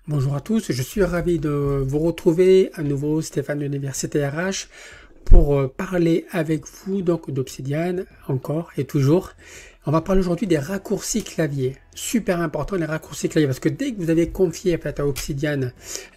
Bonjour à tous, je suis ravi de vous retrouver à nouveau, Stéphane de l'Université RH, pour parler avec vous donc d'Obsidian, encore et toujours. On va parler aujourd'hui des raccourcis clavier. Super important les raccourcis clavier, parce que dès que vous avez confié en fait, à Obsidian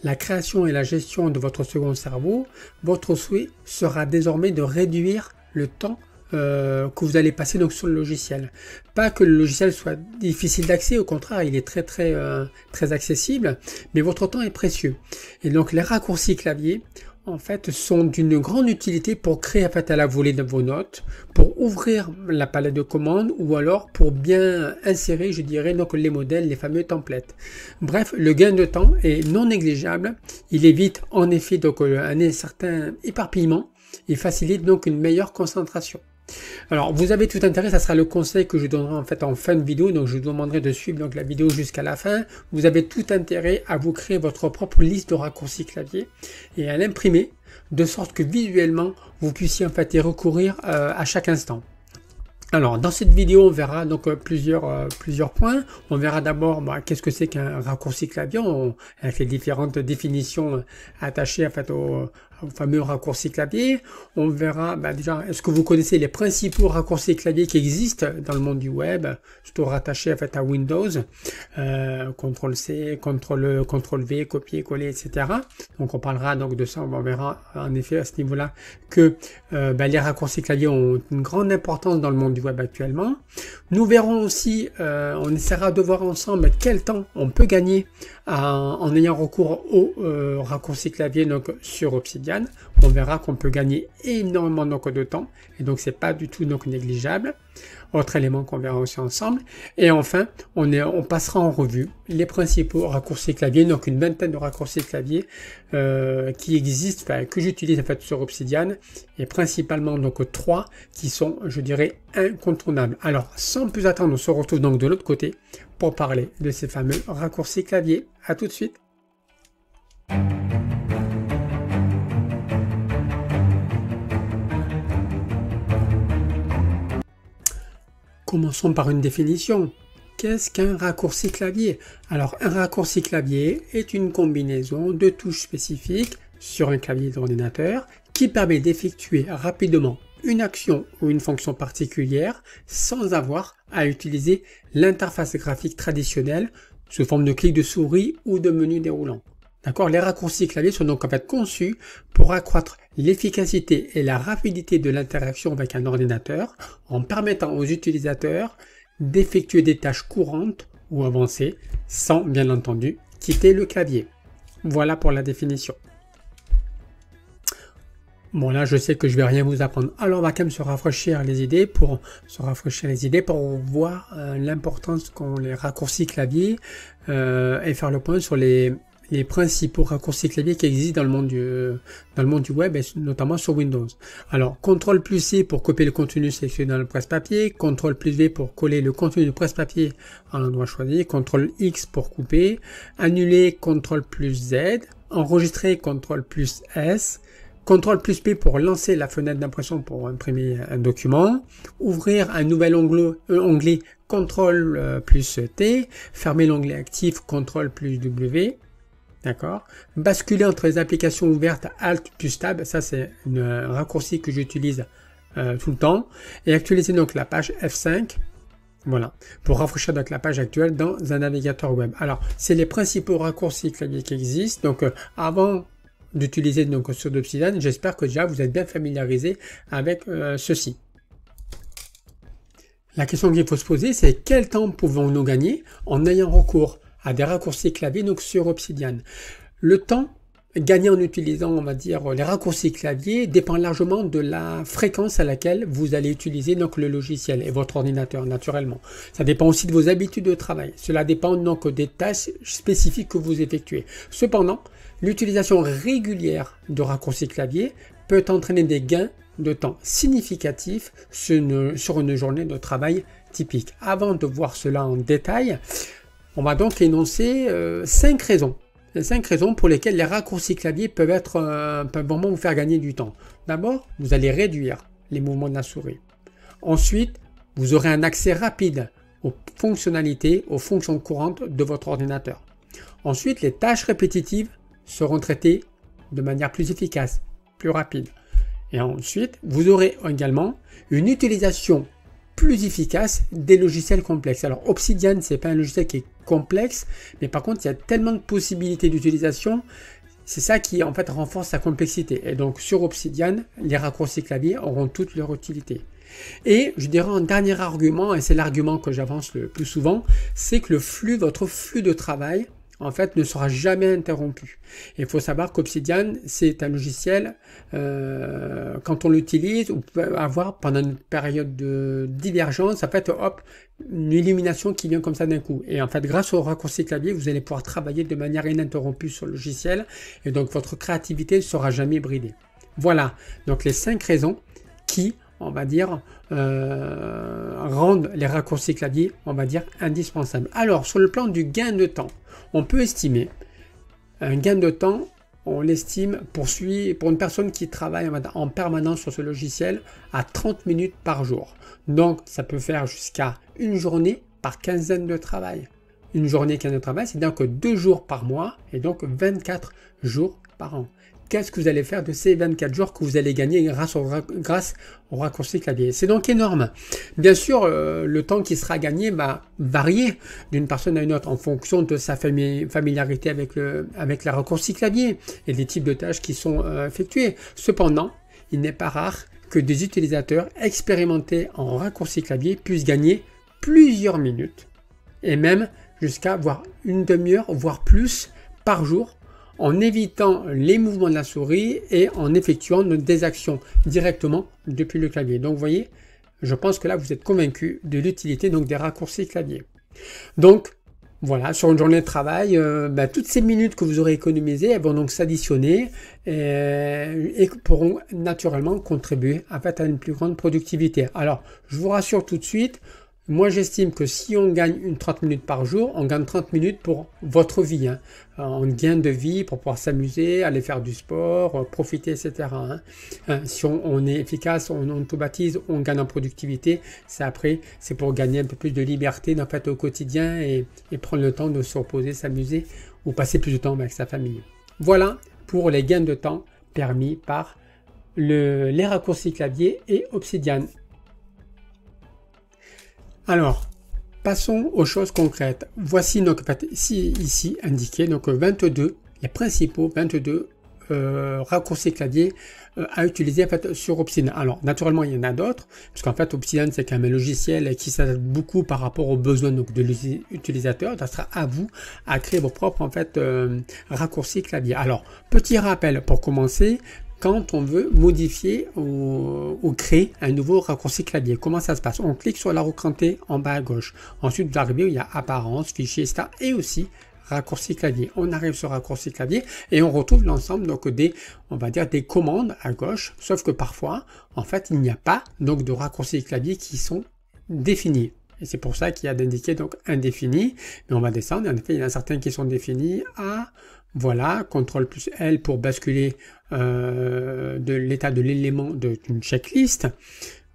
la création et la gestion de votre second cerveau, votre souhait sera désormais de réduire le temps que vous allez passer donc sur le logiciel. Pas que le logiciel soit difficile d'accès, au contraire, il est très accessible, mais votre temps est précieux. Et donc les raccourcis clavier, en fait, sont d'une grande utilité pour créer en fait à la volée de vos notes, pour ouvrir la palette de commandes ou alors pour bien insérer, je dirais, donc les modèles, les fameux templates. Bref, le gain de temps est non négligeable. Il évite en effet donc un certain éparpillement et facilite donc une meilleure concentration. Alors, vous avez tout intérêt, ça sera le conseil que je donnerai en fait en fin de vidéo, donc je vous demanderai de suivre donc la vidéo jusqu'à la fin. Vous avez tout intérêt à vous créer votre propre liste de raccourcis clavier et à l'imprimer de sorte que visuellement vous puissiez en fait y recourir à chaque instant. Alors, dans cette vidéo, on verra donc plusieurs points. On verra d'abord qu'est-ce que c'est qu'un raccourci clavier, avec les différentes définitions attachées en fait au fameux raccourci clavier. On verra déjà, est-ce que vous connaissez les principaux raccourcis clavier qui existent dans le monde du web, surtout rattachés en fait à Windows, CTRL-C, CTRL-V, copier-coller, etc. Donc on parlera donc de ça, on verra en effet à ce niveau-là que les raccourcis clavier ont une grande importance dans le monde du web actuellement. Nous verrons aussi, on essaiera de voir ensemble quel temps on peut gagner en ayant recours au raccourci clavier donc sur Obsidian. On verra qu'on peut gagner énormément donc, de temps et donc c'est pas du tout donc négligeable. Autre élément qu'on verra aussi ensemble. Et enfin, on passera en revue les principaux raccourcis clavier, donc une vingtaine de raccourcis clavier qui existent, que j'utilise en fait sur Obsidian, et principalement donc 3 qui sont, je dirais, incontournables. Alors, sans plus attendre, on se retrouve donc de l'autre côté pour parler de ces fameux raccourcis clavier. À tout de suite. Commençons par une définition. Qu'est-ce qu'un raccourci clavier? Alors, un raccourci clavier est une combinaison de touches spécifiques sur un clavier d'ordinateur qui permet d'effectuer rapidement une action ou une fonction particulière sans avoir à utiliser l'interface graphique traditionnelle sous forme de clic de souris ou de menu déroulant. D'accord? Les raccourcis clavier sont donc en fait conçus pour accroître l'efficacité et la rapidité de l'interaction avec un ordinateur en permettant aux utilisateurs d'effectuer des tâches courantes ou avancées sans, bien entendu, quitter le clavier. Voilà pour la définition. Bon, là, je sais que je vais rien vous apprendre. Alors, on va quand même se rafraîchir les idées pour voir l'importance qu'ont les raccourcis clavier et faire le point sur les principaux raccourcis clavier qui existent dans le monde du web et notamment sur Windows. Alors, CTRL+C pour copier le contenu sélectionné dans le presse-papier, CTRL+V pour coller le contenu du presse-papier à l'endroit choisi, CTRL-X pour couper, annuler, CTRL+Z, enregistrer, CTRL+S, CTRL+P pour lancer la fenêtre d'impression pour imprimer un document, ouvrir un nouvel onglet CTRL+T, fermer l'onglet actif CTRL+W, d'accord. Basculer entre les applications ouvertes Alt+Tab, ça c'est un raccourci que j'utilise tout le temps, et actualiser donc la page F5, voilà, pour rafraîchir donc la page actuelle dans un navigateur web. Alors, c'est les principaux raccourcis clavier qui existent. Donc, avant d'utiliser donc sur Obsidian, j'espère que déjà vous êtes bien familiarisé avec ceci. La question qu'il faut se poser, c'est quel temps pouvons-nous gagner en ayant recours à des raccourcis clavier donc sur Obsidian? Le temps gagné en utilisant, on va dire, les raccourcis clavier dépend largement de la fréquence à laquelle vous allez utiliser donc le logiciel et votre ordinateur naturellement. Ça dépend aussi de vos habitudes de travail. Cela dépend donc des tâches spécifiques que vous effectuez. Cependant, l'utilisation régulière de raccourcis clavier peut entraîner des gains de temps significatifs sur une journée de travail typique. Avant de voir cela en détail, on va donc énoncer 5 raisons. Les 5 raisons pour lesquelles les raccourcis clavier peuvent vraiment vous faire gagner du temps. D'abord, vous allez réduire les mouvements de la souris. Ensuite, vous aurez un accès rapide aux fonctionnalités, aux fonctions courantes de votre ordinateur. Ensuite, les tâches répétitives seront traitées de manière plus efficace, plus rapide. Et ensuite, vous aurez également une utilisation plus efficace des logiciels complexes. Alors Obsidian, c'est pas un logiciel qui est complexe, mais par contre, il y a tellement de possibilités d'utilisation, c'est ça qui en fait renforce sa complexité. Et donc sur Obsidian, les raccourcis clavier auront toute leur utilité. Et je dirais un dernier argument, et c'est l'argument que j'avance le plus souvent, c'est que votre flux de travail, en fait, ne sera jamais interrompu. Il faut savoir qu'Obsidian, c'est un logiciel, quand on l'utilise, on peut avoir pendant une période de divergence, en fait, hop, une illumination qui vient comme ça d'un coup. Et en fait, grâce au raccourci clavier, vous allez pouvoir travailler de manière ininterrompue sur le logiciel, et donc votre créativité ne sera jamais bridée. Voilà, donc les 5 raisons qui, on va dire, rendent les raccourcis clavier, on va dire, indispensables. Alors, sur le plan du gain de temps, on peut estimer un gain de temps, on l'estime pour une personne qui travaille en permanence sur ce logiciel à 30 minutes par jour. Donc, ça peut faire jusqu'à une journée par quinzaine de travail. Une journée quinzaine de travail, c'est donc 2 jours par mois et donc 24 jours par an. Qu'est-ce que vous allez faire de ces 24 jours que vous allez gagner grâce au raccourci clavier? C'est donc énorme. Bien sûr, le temps qui sera gagné va varier d'une personne à une autre en fonction de sa familiarité avec les raccourcis clavier et des types de tâches qui sont effectuées. Cependant, il n'est pas rare que des utilisateurs expérimentés en raccourci clavier puissent gagner plusieurs minutes et même jusqu'à voire une demi-heure, voire plus par jour, en évitant les mouvements de la souris et en effectuant des actions directement depuis le clavier. Donc vous voyez, je pense que là vous êtes convaincu de l'utilité donc des raccourcis clavier. Donc voilà, sur une journée de travail, toutes ces minutes que vous aurez économisées, elles vont donc s'additionner et pourront naturellement contribuer à une plus grande productivité. Alors, je vous rassure tout de suite, moi, j'estime que si on gagne 30 minutes par jour, on gagne 30 minutes pour votre vie. En gain de vie, pour pouvoir s'amuser, aller faire du sport, profiter, etc. Si on est efficace, on automatise, on gagne en productivité. C'est pour gagner un peu plus de liberté au quotidien et prendre le temps de se reposer, s'amuser ou passer plus de temps avec sa famille. Voilà pour les gains de temps permis par les raccourcis clavier et Obsidian. Alors, passons aux choses concrètes. Voici donc ici indiqué donc 22, les principaux 22 raccourcis clavier à utiliser sur Obsidian. Alors, naturellement, il y en a d'autres, parce qu'en fait, Obsidian, c'est quand même un logiciel qui s'adapte beaucoup par rapport aux besoins donc, de l'utilisateur. Ça sera à vous à créer vos propres raccourcis clavier. Alors, petit rappel pour commencer. Quand on veut modifier ou créer un nouveau raccourci clavier, comment ça se passe? On clique sur l'arrow cranté en bas à gauche. Ensuite, vous arrivez où il y a apparence, fichier, etc. et aussi raccourci clavier. On arrive sur raccourci clavier et on retrouve l'ensemble donc des commandes à gauche. Sauf que parfois, en fait, il n'y a pas donc de raccourcis clavier qui sont définis. Et c'est pour ça qu'il y a d'indiquer donc indéfini. Mais on va descendre. En effet, il y en a certains qui sont définis à voilà, CTRL plus L pour basculer de l'état de l'élément d'une checklist.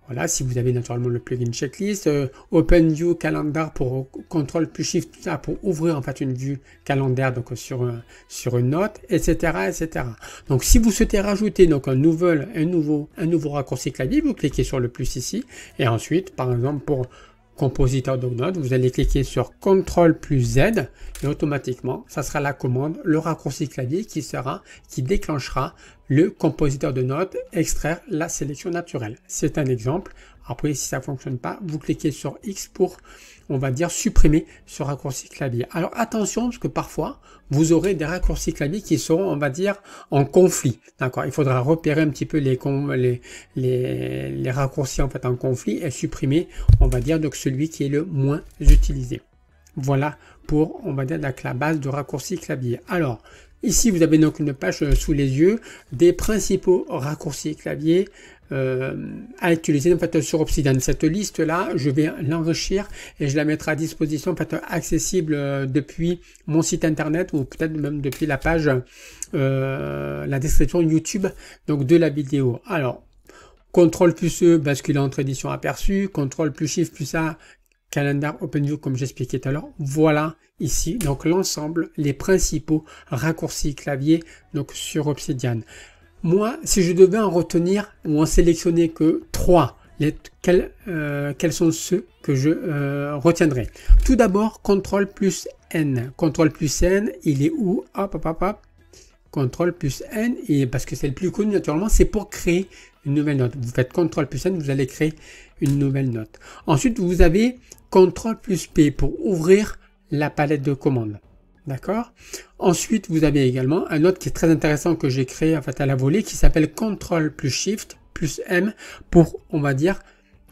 Voilà, si vous avez naturellement le plugin checklist, Open View Calendar pour CTRL plus Shift pour ouvrir une vue calendaire donc sur une note, etc., etc. Donc si vous souhaitez rajouter donc un nouveau raccourci clavier, vous cliquez sur le plus ici et ensuite par exemple pour compositeur de notes, vous allez cliquer sur CTRL plus Z et automatiquement, ça sera la commande, le raccourci clavier qui déclenchera le compositeur de notes, extraire la sélection naturelle. C'est un exemple. Après, si ça ne fonctionne pas, vous cliquez sur X pour, on va dire, supprimer ce raccourci clavier. Alors attention, parce que parfois, vous aurez des raccourcis clavier qui seront, on va dire, en conflit. D'accord? Il faudra repérer un petit peu les raccourcis en conflit et supprimer, on va dire, donc celui qui est le moins utilisé. Voilà pour, on va dire, la base de raccourcis clavier. Alors, ici, vous avez donc une page sous les yeux des principaux raccourcis clavier à utiliser sur Obsidian. Cette liste-là, je vais l'enrichir et je la mettrai à disposition accessible depuis mon site internet ou peut-être même depuis la page, la description YouTube donc de la vidéo. Alors, CTRL plus E, basculer entre édition aperçue, CTRL plus Shift plus A, Calendar OpenView comme j'expliquais tout à l'heure. Voilà ici donc l'ensemble, les principaux raccourcis clavier donc sur Obsidian. Moi, si je devais en retenir ou en sélectionner que 3, quels sont ceux que je retiendrai? Tout d'abord, CTRL plus N. CTRL plus N, il est où? Hop. CTRL plus N, et parce que c'est le plus connu naturellement, c'est pour créer une nouvelle note. Vous faites CTRL plus N, vous allez créer une nouvelle note. Ensuite, vous avez CTRL plus P pour ouvrir la palette de commandes. D'accord? Ensuite, vous avez également un autre qui est très intéressant que j'ai créé en fait à la volée qui s'appelle CTRL plus Shift plus M pour, on va dire,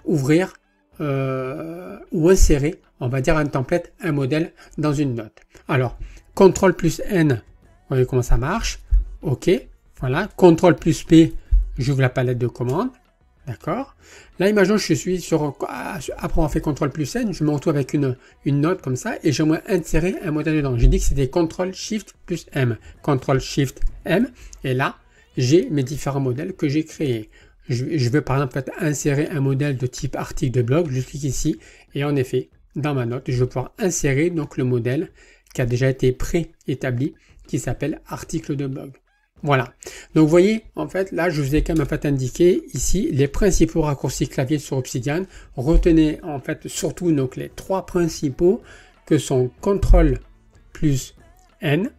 ouvrir ou insérer, on va dire, un template, un modèle dans une note. Alors, CTRL plus N, vous voyez comment ça marche. OK, voilà. CTRL plus P, j'ouvre la palette de commandes. D'accord. Là, imaginons je suis après avoir fait CTRL plus N, je me retrouve avec une note comme ça et j'aimerais insérer un modèle dedans. J'ai dit que c'était CTRL Shift plus M. CTRL Shift M. Et là, j'ai mes différents modèles que j'ai créés. Je veux par exemple insérer un modèle de type article de blog. Je clique ici et en effet, dans ma note, je vais pouvoir insérer donc le modèle qui a déjà été préétabli qui s'appelle article de blog. Voilà. Donc, vous voyez, en fait, là, je vous ai quand même indiqué ici les principaux raccourcis clavier sur Obsidian. Retenez, en fait, surtout, donc, les 3 principaux que sont CTRL plus N,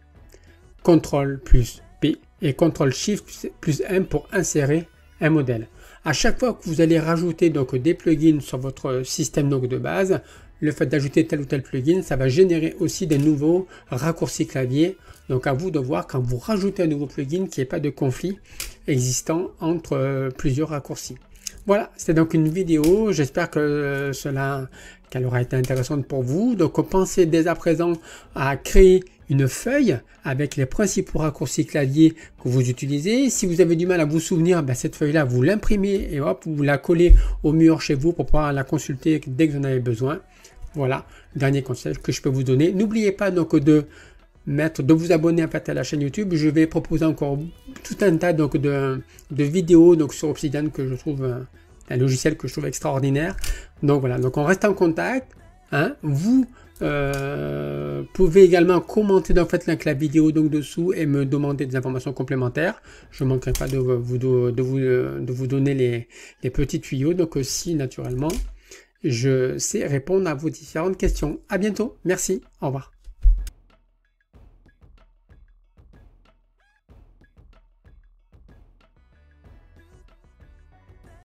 CTRL plus P et CTRL Shift plus M pour insérer un modèle. À chaque fois que vous allez rajouter, donc, des plugins sur votre système, donc, de base, le fait d'ajouter tel ou tel plugin, ça va générer aussi des nouveaux raccourcis clavier. Donc à vous de voir quand vous rajoutez un nouveau plugin qu'il n'y ait pas de conflit existant entre plusieurs raccourcis. Voilà, c'était donc une vidéo. J'espère que qu'elle aura été intéressante pour vous. Donc pensez dès à présent à créer une feuille avec les principaux raccourcis clavier que vous utilisez. Si vous avez du mal à vous souvenir, cette feuille-là, vous l'imprimez et hop, vous la collez au mur chez vous pour pouvoir la consulter dès que vous en avez besoin. Voilà, dernier conseil que je peux vous donner. N'oubliez pas donc de vous abonner en fait à la chaîne YouTube. Je vais proposer encore tout un tas donc de vidéos donc sur Obsidian que je trouve un logiciel que je trouve extraordinaire. Donc voilà, donc on reste en contact. Hein. Vous pouvez également commenter en fait la vidéo donc dessous et me demander des informations complémentaires. Je ne manquerai pas de vous donner les petits tuyaux. Donc si naturellement je sais répondre à vos différentes questions. À bientôt. Merci. Au revoir.